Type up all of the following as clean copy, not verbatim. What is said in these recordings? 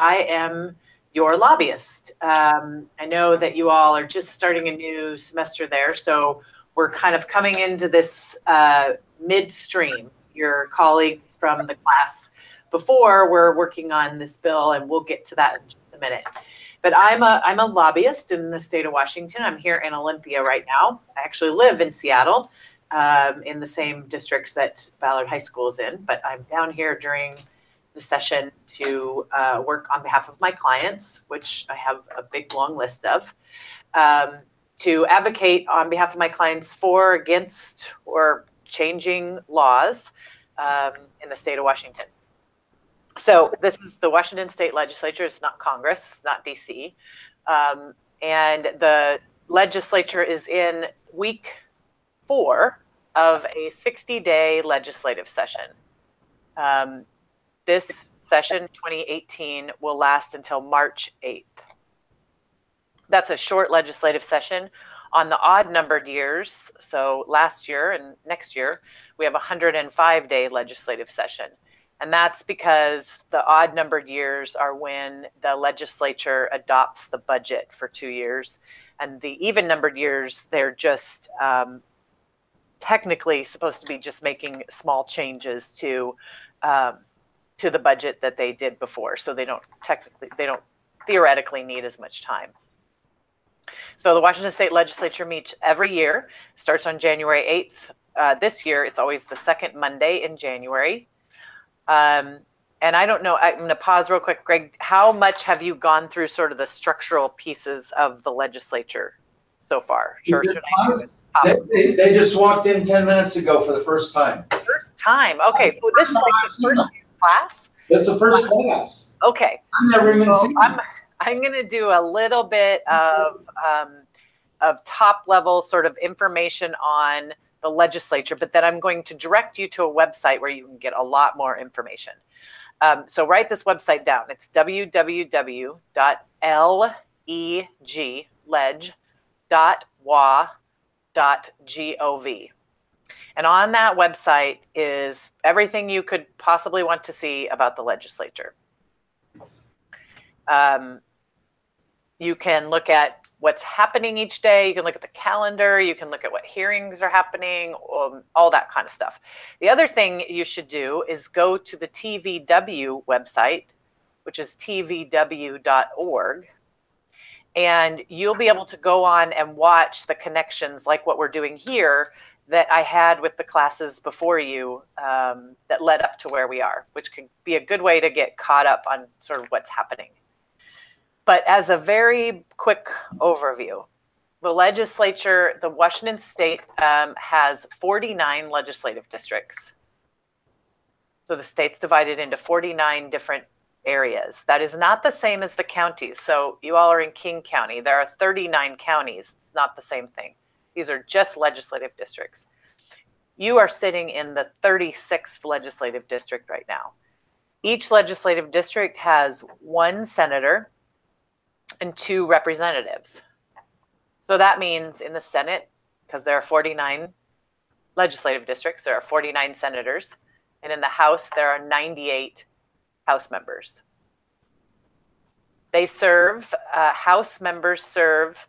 I am your lobbyist. I know that you all are just starting a new semester there, so we're kind of coming into this midstream. Your colleagues from the class before were working on this bill, and we'll get to that in just a minute. But I'm a lobbyist in the state of Washington. I'm here in Olympia right now. I actually live in Seattle, in the same district that Ballard High School is in, but I'm down here during the session to work on behalf of my clients, which I have a big long list of, to advocate on behalf of my clients for, against, or changing laws in the state of Washington. So this is the Washington State Legislature. It's not Congress, it's not DC. And the legislature is in week 4 of a 60-day legislative session. This session, 2018, will last until March 8th. That's a short legislative session. On the odd numbered years, so last year and next year, we have a 105-day legislative session. And that's because the odd numbered years are when the legislature adopts the budget for 2 years. And the even numbered years, they're just technically supposed to be just making small changes to the budget that they did before. So they don't theoretically need as much time. So the Washington State Legislature meets every year, starts on January 8th. This year, it's always the second Monday in January. And I don't know, I'm going to pause real quick. Greg, how much have you gone through sort of the structural pieces of the legislature so far? Sure, should I do it? They just walked in 10 minutes ago for the first time. First time. Okay, so this is like the first class? That's the first class. Okay. I've never even seen it. I'm going to do a little bit of top level sort of information on the legislature, but then I'm going to direct you to a website where you can get a lot more information. So write this website down. It's www.leg.wa.gov. And on that website is everything you could possibly want to see about the legislature. You can look at what's happening each day. You can look at the calendar. You can look at what hearings are happening, all that kind of stuff. The other thing you should do is go to the TVW website, which is tvw.org. And you'll be able to go on and watch the connections like what we're doing here that I had with the classes before you that led up to where we are, which can be a good way to get caught up on sort of what's happening. But as a very quick overview, the legislature, the Washington State has 49 legislative districts. So the state's divided into 49 different areas. That is not the same as the counties. So you all are in King County. There are 39 counties. It's not the same thing. These are just legislative districts. You are sitting in the 36th legislative district right now. Each legislative district has 1 senator and 2 representatives. So that means in the Senate, because there are 49 legislative districts, there are 49 senators. And in the House, there are 98 House members. They serve, House members serve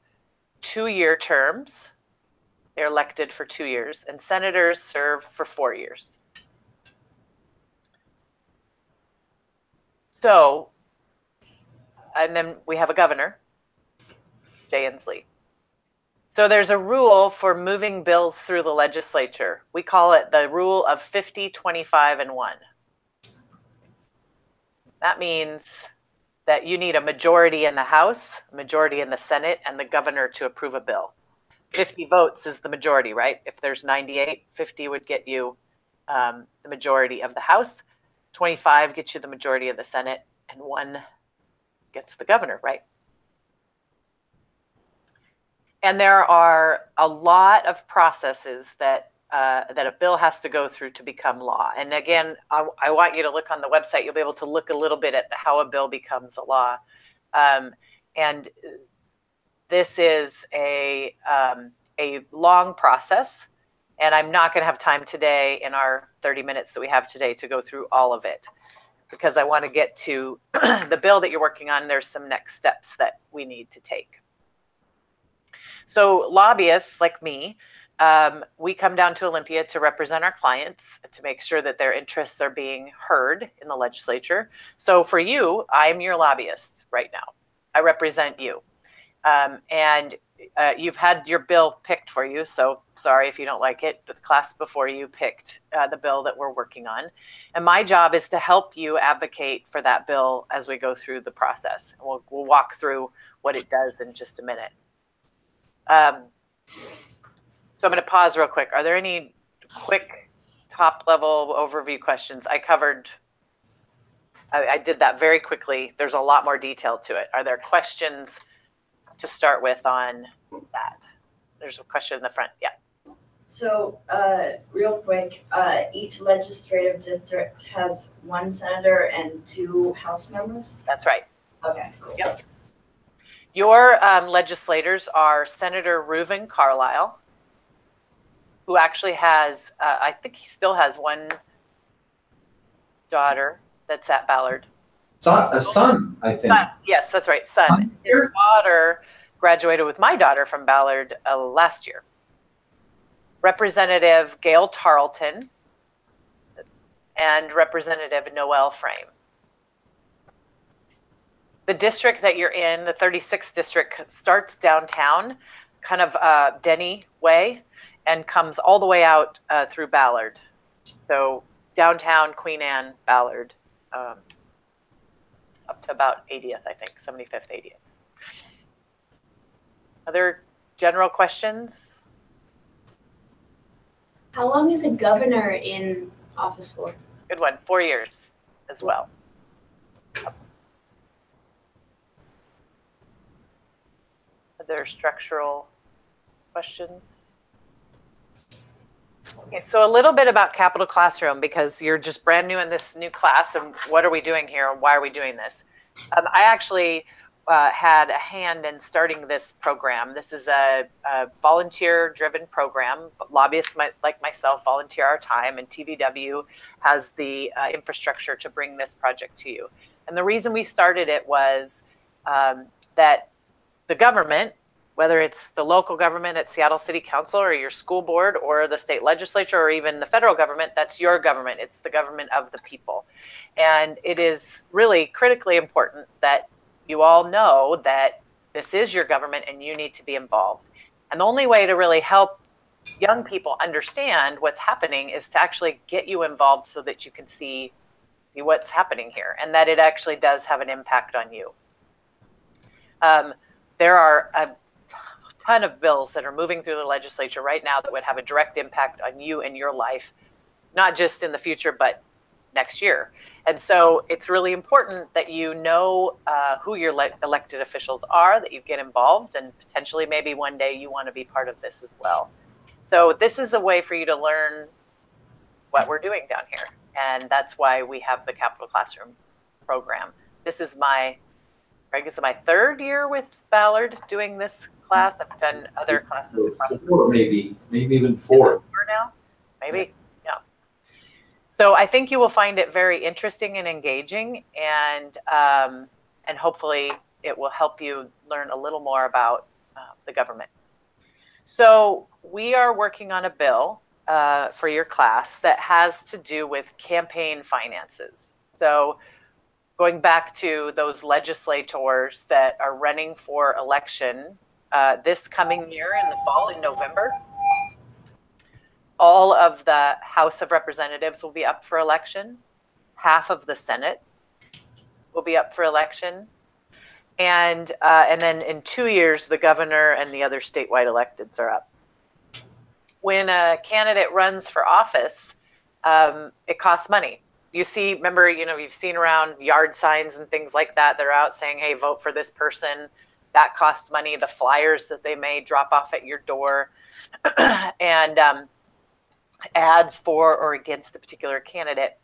2-year terms. They're elected for 2 years, and senators serve for 4 years. So, and then we have a governor, Jay Inslee. So there's a rule for moving bills through the legislature. We call it the rule of 50, 25, and 1. That means that you need a majority in the House, a majority in the Senate, and the governor to approve a bill. 50 votes is the majority, right? If there's 98, 50 would get you the majority of the House, 25 gets you the majority of the Senate, and 1 gets the governor, right? And there are a lot of processes that a bill has to go through to become law. And again, I want you to look on the website. You'll be able to look a little bit at how a bill becomes a law. And this is a long process. And I'm not going to have time today in our 30 minutes that we have today to go through all of it, because I want to get to the bill that you're working on, there's some next steps that we need to take. So lobbyists like me, we come down to Olympia to represent our clients, to make sure that their interests are being heard in the legislature. So for you, I'm your lobbyist right now. I represent you. And you've had your bill picked for you, so sorry if you don't like it. The class before you picked the bill that we're working on. And my job is to help you advocate for that bill as we go through the process. We'll walk through what it does in just a minute. So I'm going to pause real quick. Are there any quick top-level overview questions? I did that very quickly. There's a lot more detail to it. Are there questions to start with on that? There's a question in the front. Yeah. So real quick, each legislative district has one senator and 2 House members? That's right. Okay, cool. Yep. Your legislators are Senator Reuven Carlisle, who actually has, I think he still has one daughter that's at Ballard. A son, I think. Son. Yes, that's right, son. His daughter graduated with my daughter from Ballard last year. Representative Gail Tarleton and Representative Noel Frame. The district that you're in, the 36th district, starts downtown, kind of Denny Way, and comes all the way out through Ballard. So downtown, Queen Anne, Ballard, up to about 80th, I think, 75th, 80th. Other general questions? How long is a governor in office for? Good one, 4 years as well. Other structural questions? Okay, so a little bit about Capital Classroom, because you're just brand new in this new class, and what are we doing here, and why are we doing this? I actually had a hand in starting this program. This is a volunteer-driven program. Lobbyists like myself volunteer our time, and TVW has the infrastructure to bring this project to you. And the reason we started it was that the government, whether it's the local government at Seattle City Council or your school board or the state legislature or even the federal government, that's your government. It's the government of the people. And it is really critically important that you all know that this is your government and you need to be involved. And the only way to really help young people understand what's happening is to actually get you involved so that you can see what's happening here and that it actually does have an impact on you. There are a ton of bills that are moving through the legislature right now that would have a direct impact on you and your life, not just in the future, but next year. And so it's really important that you know who your elected officials are, that you get involved, and potentially maybe one day you want to be part of this as well. So this is a way for you to learn what we're doing down here. And that's why we have the Capital Classroom program. This is my, I guess, my 3rd year with Ballard doing this class. I've done other classes across the Four, maybe even 4. 4 now, maybe. Yeah. So I think you will find it very interesting and engaging, and hopefully it will help you learn a little more about the government. So we are working on a bill for your class that has to do with campaign finances. So going back to those legislators that are running for election this coming year in the fall, in November, all of the House of Representatives will be up for election. Half of the Senate will be up for election. And then in 2 years, the governor and the other statewide electeds are up. When a candidate runs for office, it costs money. You see, remember, you've seen around yard signs and things like that. They're out saying, hey, vote for this person. That costs money. The flyers that they may drop off at your door and ads for or against a particular candidate.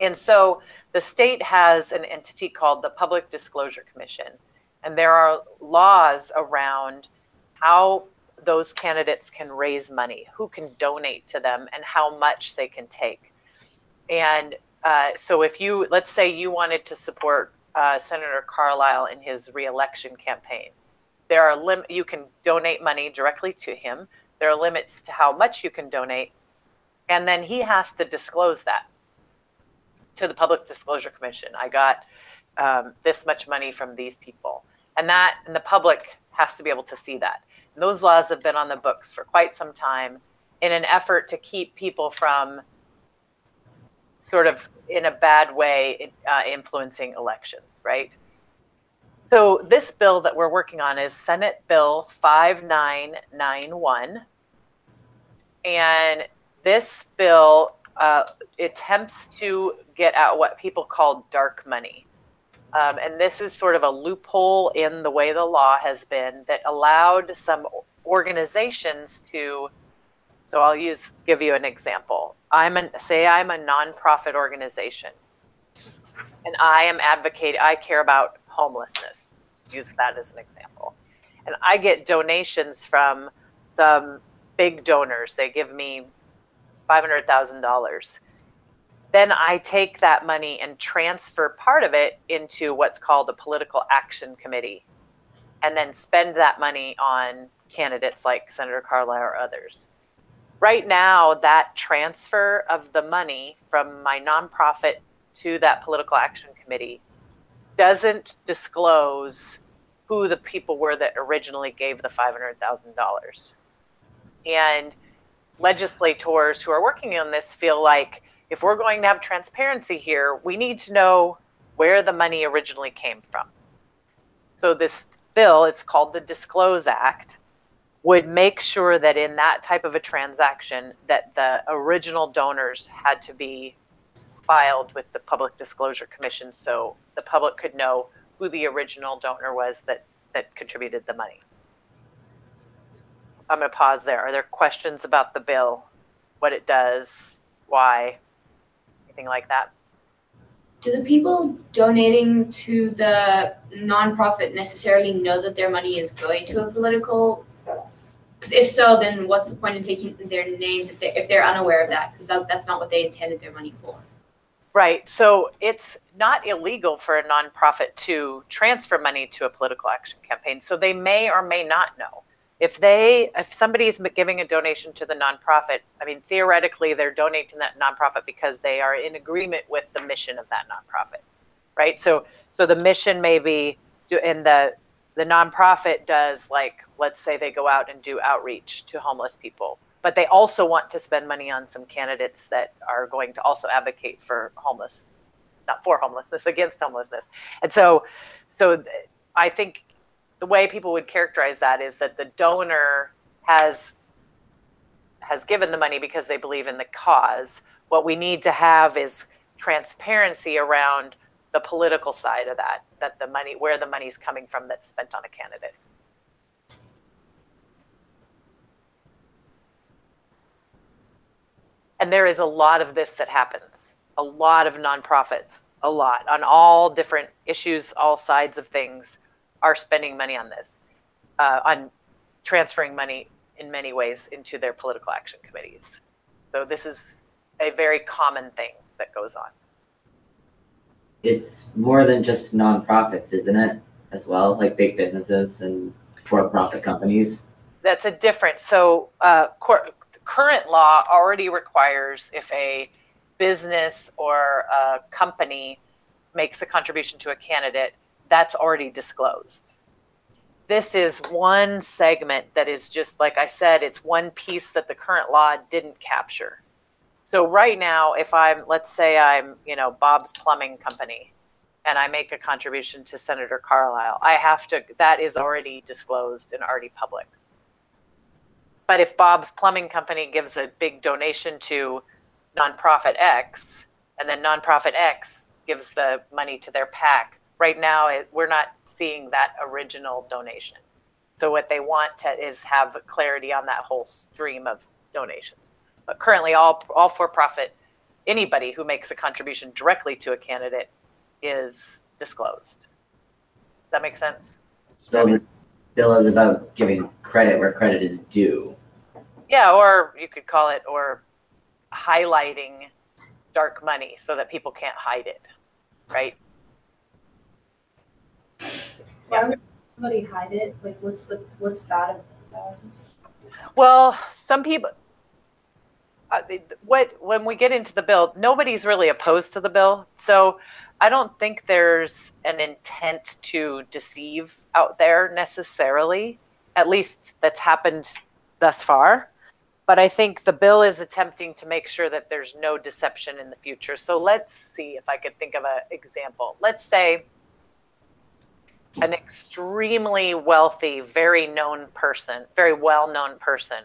And so the state has an entity called the Public Disclosure Commission. And there are laws around how those candidates can raise money, who can donate to them, and how much they can take. And So if you, let's say you wanted to support Senator Carlisle in his reelection campaign, there are you can donate money directly to him. There are limits to how much you can donate, and then he has to disclose that to the Public Disclosure Commission. I got this much money from these people, and the public has to be able to see that. And those laws have been on the books for quite some time in an effort to keep people from sort of in a bad way influencing elections, right? So this bill that we're working on is Senate Bill 5991. And this bill attempts to get at what people call dark money. And this is sort of a loophole in the way the law has been that allowed some organizations to, so I'll give you an example. Say I'm a nonprofit organization and I care about homelessness. Just use that as an example. And I get donations from some big donors. They give me $500,000. Then I take that money and transfer part of it into what's called a political action committee, and then spend that money on candidates like Senator Carlisle or others. Right now, that transfer of the money from my nonprofit to that political action committee doesn't disclose who the people were that originally gave the $500,000. And legislators who are working on this feel like if we're going to have transparency here, we need to know where the money originally came from. So this bill, it's called the Disclose Act, would make sure that in that type of a transaction that the original donors had to be filed with the Public Disclosure Commission so the public could know who the original donor was that contributed the money. I'm going to pause there. Are there questions about the bill, what it does, why, anything like that? Do the people donating to the nonprofit necessarily know that their money is going to a political? Because if so, then what's the point in taking their names if they're unaware of that? Because that's not what they intended their money for. Right. So it's not illegal for a nonprofit to transfer money to a political action campaign. So they may or may not know. If somebody's giving a donation to the nonprofit, I mean, theoretically, they're donating to that nonprofit because they are in agreement with the mission of that nonprofit, right? So the mission may be, and the nonprofit does, like, let's say they go out and do outreach to homeless people, but they also want to spend money on some candidates that are going to also advocate for not for homelessness, against homelessness. And so I think the way people would characterize that is that the donor has given the money because they believe in the cause. What we need to have is transparency around the political side of that the money, where the money's coming from that's spent on a candidate. And there is a lot of this that happens. A lot of nonprofits, a lot, on all different issues, all sides of things, are spending money on this, on transferring money in many ways into their political action committees. So this is a very common thing that goes on. It's more than just nonprofits, isn't it, as well, like big businesses and for-profit companies? That's a different, so current law already requires if a business or a company makes a contribution to a candidate, that's already disclosed. This is one segment that is just, like I said, it's one piece that the current law didn't capture. So right now, if let's say I'm, Bob's Plumbing Company, and I make a contribution to Senator Carlisle, that is already disclosed and already public. But if Bob's Plumbing Company gives a big donation to nonprofit X, and then nonprofit X gives the money to their PAC, right now, we're not seeing that original donation. So what they want is have clarity on that whole stream of donations. But currently, all for-profit, anybody who makes a contribution directly to a candidate is disclosed. Does that make sense? So the bill is about giving credit where credit is due. Yeah, or you could call it, or highlighting dark money so that people can't hide it, right? Why would somebody hide it? Like, what's bad about it? Well, some people, when we get into the bill, nobody's really opposed to the bill. So I don't think there's an intent to deceive out there necessarily, at least that's happened thus far. But I think the bill is attempting to make sure that there's no deception in the future. So let's see if I could think of an example. Let's say an extremely wealthy, very known person, very well-known person,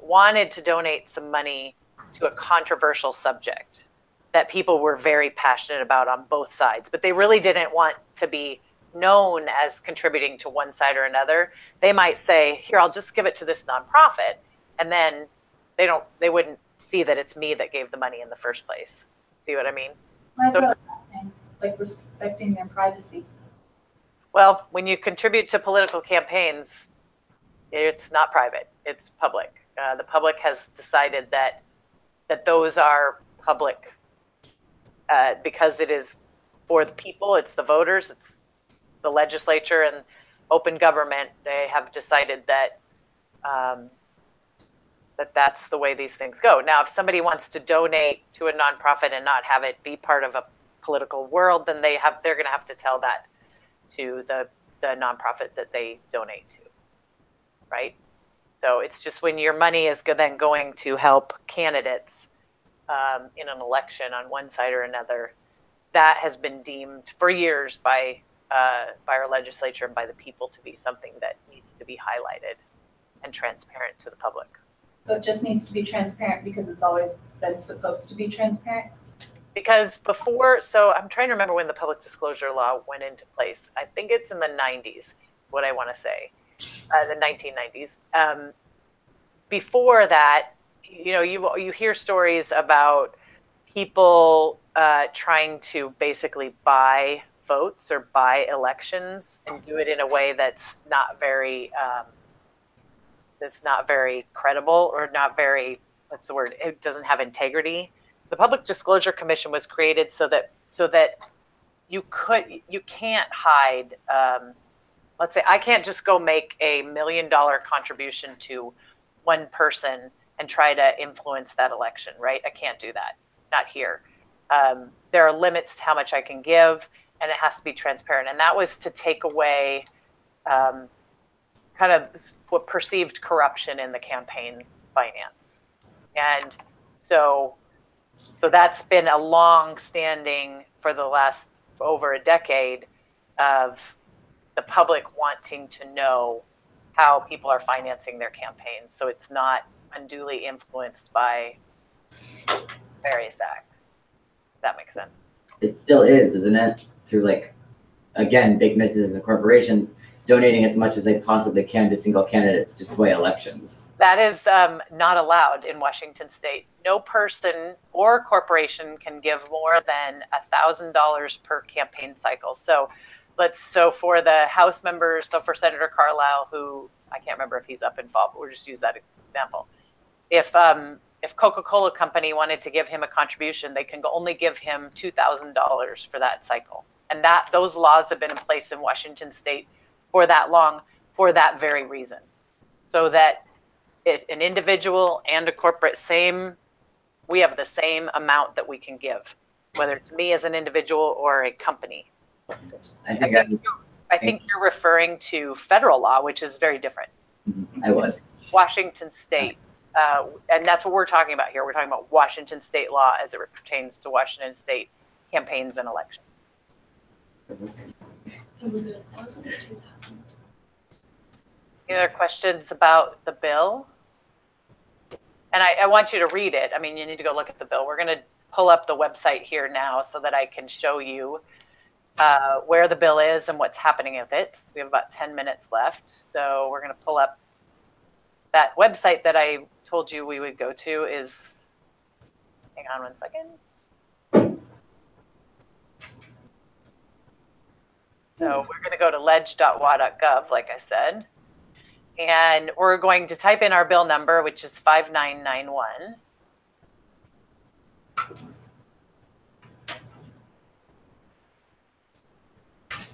wanted to donate some money to a controversial subject that people were very passionate about on both sides, but they really didn't want to be known as contributing to one side or another. They might say, here, I'll just give it to this nonprofit. And then they wouldn't see that it's me that gave the money in the first place. See what I mean? Why So- is that happening? Like respecting their privacy. Well, when you contribute to political campaigns, it's not private, it's public. The public has decided that those are public because it is for the people, it's the voters, it's the legislature and open government. They have decided that that's the way these things go. Now, if somebody wants to donate to a nonprofit and not have it be part of a political world, then they're going to have to tell that to the nonprofit that they donate to, right? So it's just when your money is then going to help candidates in an election on one side or another, that has been deemed for years by our legislature and by the people to be something that needs to be highlighted and transparent to the public. So it just needs to be transparent because it's always been supposed to be transparent. Because before, so I'm trying to remember when the public disclosure law went into place. I think it's in the 90s, what I want to say, the 1990s. Before that, you know, you hear stories about people trying to basically buy votes or buy elections and do it in a way that's not very credible or not very, what's the word? It doesn't have integrity. The Public Disclosure Commission was created so that you can't hide. Let's say I can't just go make $1 million contribution to one person and try to influence that election, right? I can't do that. Not here. There are limits to how much I can give, and it has to be transparent. And that was to take away kind of what perceived corruption in the campaign finance. And so that's been a long-standing, for the last over a decade, of the public wanting to know how people are financing their campaigns, so it's not unduly influenced by various acts. If that makes sense. It still is, isn't it? Through, like, again, big businesses and corporations donating as much as they possibly can to single candidates to sway elections. That is not allowed in Washington State. No person or corporation can give more than $1,000 per campaign cycle. So for the House members, so for Senator Carlisle, who I can't remember if he's up and fall, but we'll just use that example. If Coca-Cola Company wanted to give him a contribution, they can only give him $2,000 for that cycle. And those laws have been in place in Washington State for that long, for that very reason. So that if an individual and a corporate we have the same amount that we can give, whether it's me as an individual or a company. I think you're referring to federal law, which is very different. I was. Washington State, and that's what we're talking about here. We're talking about Washington State law as it pertains to Washington State campaigns and elections. Was it 1,000 or 2,000? Any other questions about the bill? And I want you to read it. I mean, you need to go look at the bill. We're going to pull up the website here now so that I can show you where the bill is and what's happening with it. We have about 10 minutes left. So we're going to pull up that website that I told you we would go to is, hang on one second. So we're going to go to ledge.wa.gov, like I said. And we're going to type in our bill number, which is 5991.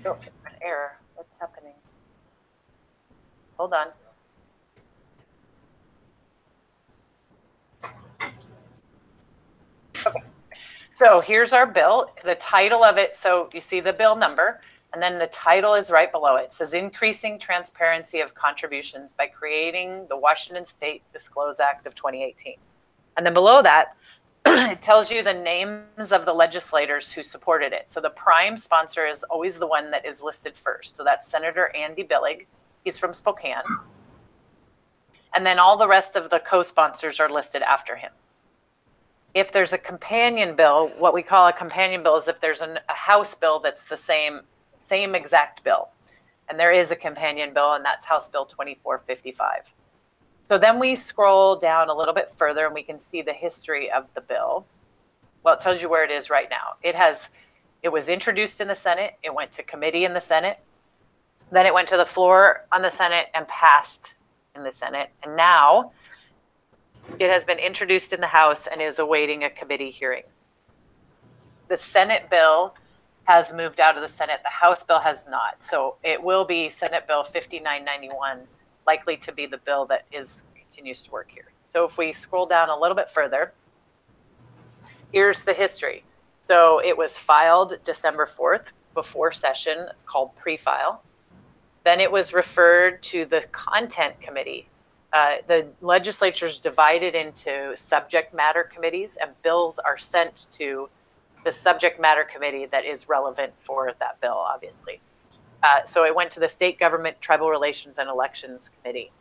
Oh, an error. What's happening? Hold on. Okay. So here's our bill. The title of it, so you see the bill number, and then the title is right below it. It says Increasing Transparency of Contributions by Creating the Washington State Disclose Act of 2018. And then below that, it tells you the names of the legislators who supported it. So the prime sponsor is always the one that is listed first. So that's Senator Andy Billig. He's from Spokane. And then all the rest of the co-sponsors are listed after him. If there's a companion bill, what we call a companion bill is if there's a House bill that's the same exact bill. And there is a companion bill, and that's House Bill 2455. So then we scroll down a little bit further and we can see the history of the bill. Well, it tells you where it is right now. It was introduced in the Senate, it went to committee in the Senate, then it went to the floor on the Senate and passed in the Senate. And now it has been introduced in the House and is awaiting a committee hearing. The Senate bill has moved out of the Senate. The House bill has not. So it will be Senate Bill 5991, likely to be the bill that continues to work here. So if we scroll down a little bit further, here's the history. So it was filed December 4th before session. It's called pre-file. Then it was referred to the Content Committee. The legislature's divided into subject matter committees, and bills are sent to the subject matter committee that is relevant for that bill, obviously. So it went to the State Government, Tribal Relations, and Elections Committee.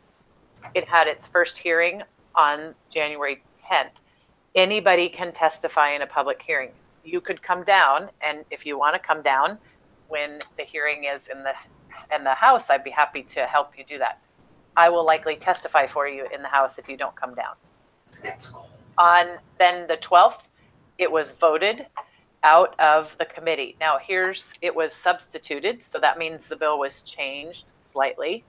It had its first hearing on January 10th. Anybody can testify in a public hearing. You could come down, and if you want to come down when the hearing is in the House, I'd be happy to help you do that. I will likely testify for you in the House if you don't come down. That's cool. On then the 12th, it was voted out of the committee. Now it was substituted, so that means the bill was changed slightly.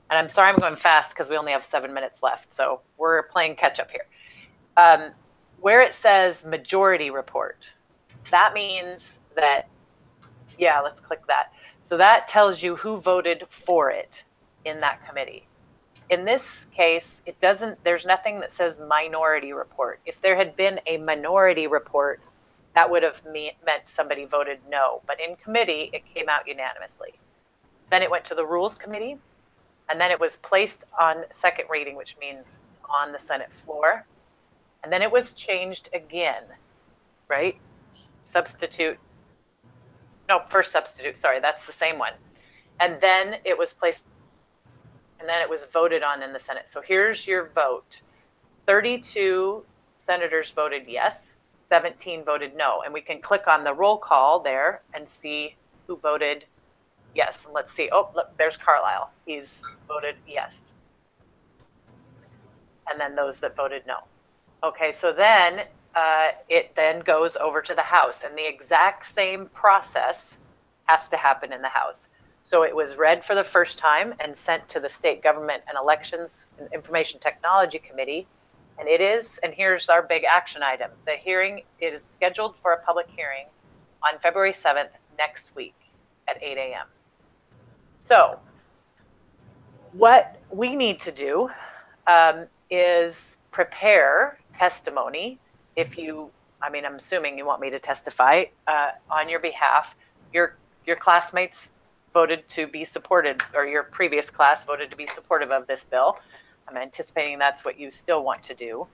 And I'm sorry I'm going fast because we only have 7 minutes left, so we're playing catch up here. Where it says majority report, that means that, yeah, let's click that. So that tells you who voted for it in that committee. In this case, there's nothing that says minority report. If there had been a minority report, that would have meant somebody voted no. But in committee, it came out unanimously. Then it went to the Rules Committee, and then it was placed on second reading, which means it's on the Senate floor. And then it was changed again, right? First substitute, sorry, that's the same one. And then it was placed, and then it was voted on in the Senate. So here's your vote. 32 senators voted yes, 17 voted no. And we can click on the roll call there and see who voted yes. And let's see, oh, look, there's Carlisle. He's voted yes. And then those that voted no. Okay, so then it then goes over to the House, and the exact same process has to happen in the House. So it was read for the first time and sent to the State Government and Elections and Information Technology Committee. And here's our big action item. The hearing is scheduled for a public hearing on February 7th next week at 8 a.m. So what we need to do is prepare testimony. I'm assuming you want me to testify on your behalf. Your classmates voted to be supported, or your previous class voted to be supportive of this bill. I'm anticipating that's what you still want to do.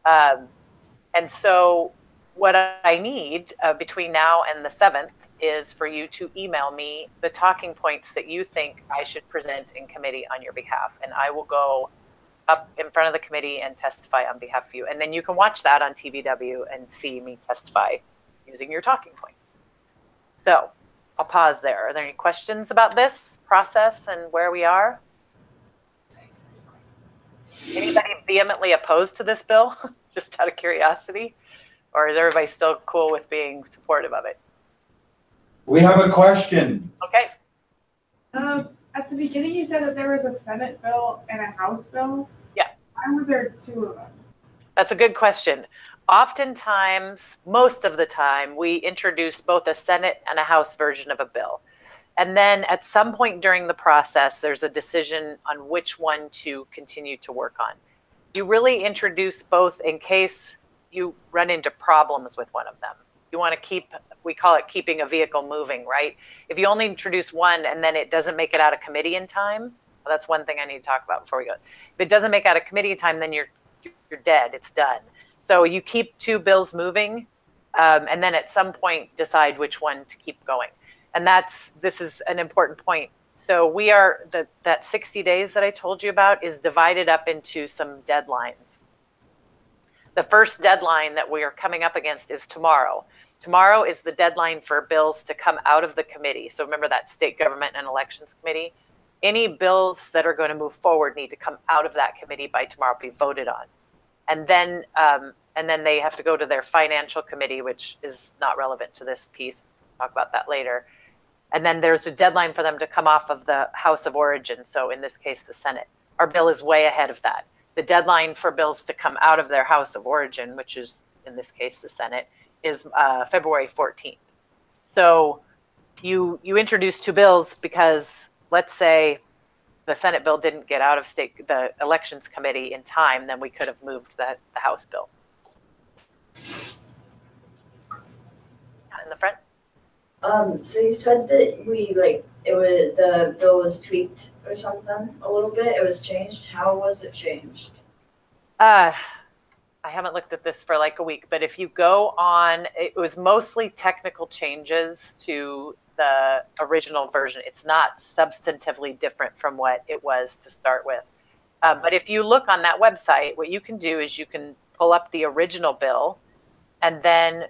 And so what I need between now and the 7th is for you to email me the talking points that you think I should present in committee on your behalf. And I will go up in front of the committee and testify on behalf of you. And then you can watch that on TVW and see me testify using your talking points. So I'll pause there. Are there any questions about this process and where we are? Anybody vehemently opposed to this bill, just out of curiosity? Or is everybody still cool with being supportive of it? We have a question. Okay. At the beginning, you said that there was a Senate bill and a House bill. Yeah. Why were there two of them? That's a good question. Oftentimes, most of the time, we introduce both a Senate and a House version of a bill. And then at some point during the process, there's a decision on which one to continue to work on. You really introduce both in case you run into problems with one of them. You want to keep, we call it keeping a vehicle moving, right? If you only introduce one and then it doesn't make it out of committee in time, well, that's one thing I need to talk about before we go. If it doesn't make out of committee in time, then you're dead, it's done. So you keep 2 bills moving, and then at some point decide which one to keep going. And this is an important point. So we are, that 60 days that I told you about is divided up into some deadlines. The first deadline that we are coming up against is tomorrow. Tomorrow is the deadline for bills to come out of the committee. So remember that State Government and Elections Committee. Any bills that are going to move forward need to come out of that committee by tomorrow, be voted on. And then they have to go to their Financial Committee, which is not relevant to this piece. We'll talk about that later. And then there's a deadline for them to come off of the House of Origin. So in this case, the Senate. Our bill is way ahead of that. The deadline for bills to come out of their House of Origin, which is in this case the Senate, is February 14th. So you introduce 2 bills because let's say the Senate bill didn't get out of the Elections Committee in time, then we could have moved the House bill. In the front. So you said that the bill was tweaked or something a little bit. It was changed. How was it changed? I haven't looked at this for like a week, but if you go on, it was mostly technical changes to the original version. It's not substantively different from what it was to start with. But if you look on that website, what you can do is you can pull up the original bill and then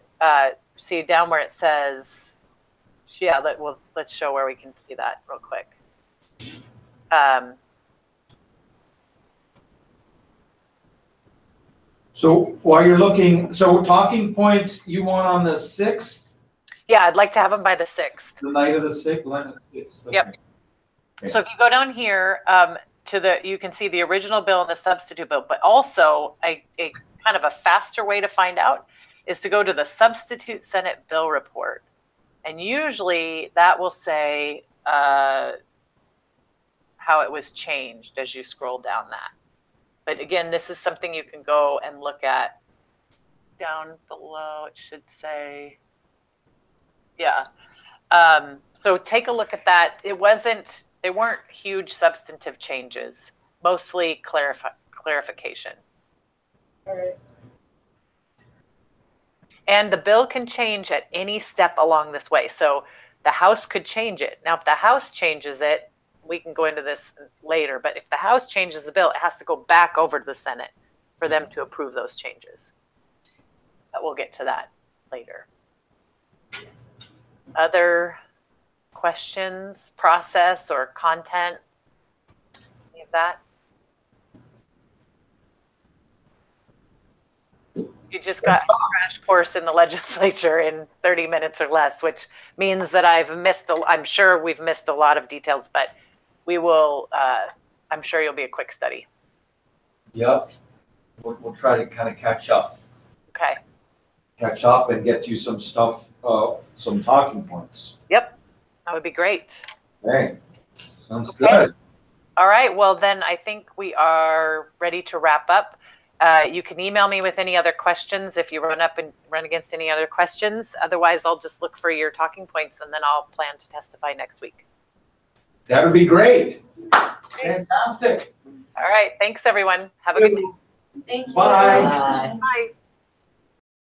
see down where it says, yeah, let's show where we can see that real quick. So while you're looking, so talking points you want on the 6th? Yeah, I'd like to have them by the 6th. The night of the 6th? Okay. Yep. Okay. So if you go down here you can see the original bill and the substitute bill, but also a kind of a faster way to find out is to go to the substitute Senate bill report. And usually that will say how it was changed as you scroll down that. But again, this is something you can go and look at down below. It should say, yeah. So take a look at that. They weren't huge substantive changes, mostly clarification. All right. And the bill can change at any step along this way. So the House could change it. Now, if the House changes it, we can go into this later, but if the House changes the bill, it has to go back over to the Senate for them to approve those changes. But we'll get to that later. Other questions, process or content? Any of that? You just got a crash course in the legislature in 30 minutes or less, which means that I'm sure we've missed a lot of details, but we will, I'm sure you'll be a quick study. Yep. We'll try to kind of catch up. Okay. Catch up and get you some stuff, some talking points. Yep. That would be great. Hey, sounds Okay. good. All right. Well, then I think we are ready to wrap up. You can email me with any other questions if you run against any other questions. Otherwise, I'll just look for your talking points and then I'll plan to testify next week. That would be great. Fantastic. All right. Thanks, everyone. Have a good day. Thank you. Bye. Bye. Bye.